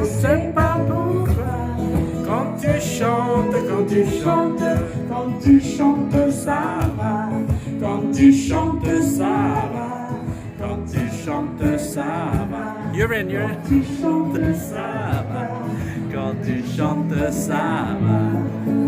C'est pas pourquoi quand tu chantes, quand tu chantes, quand tu chantes, ça va. Quand tu chantes, ça va. Quand tu chantes, ça va. You're in. Quand tu chantes, ça va. Quand tu chantes, ça va.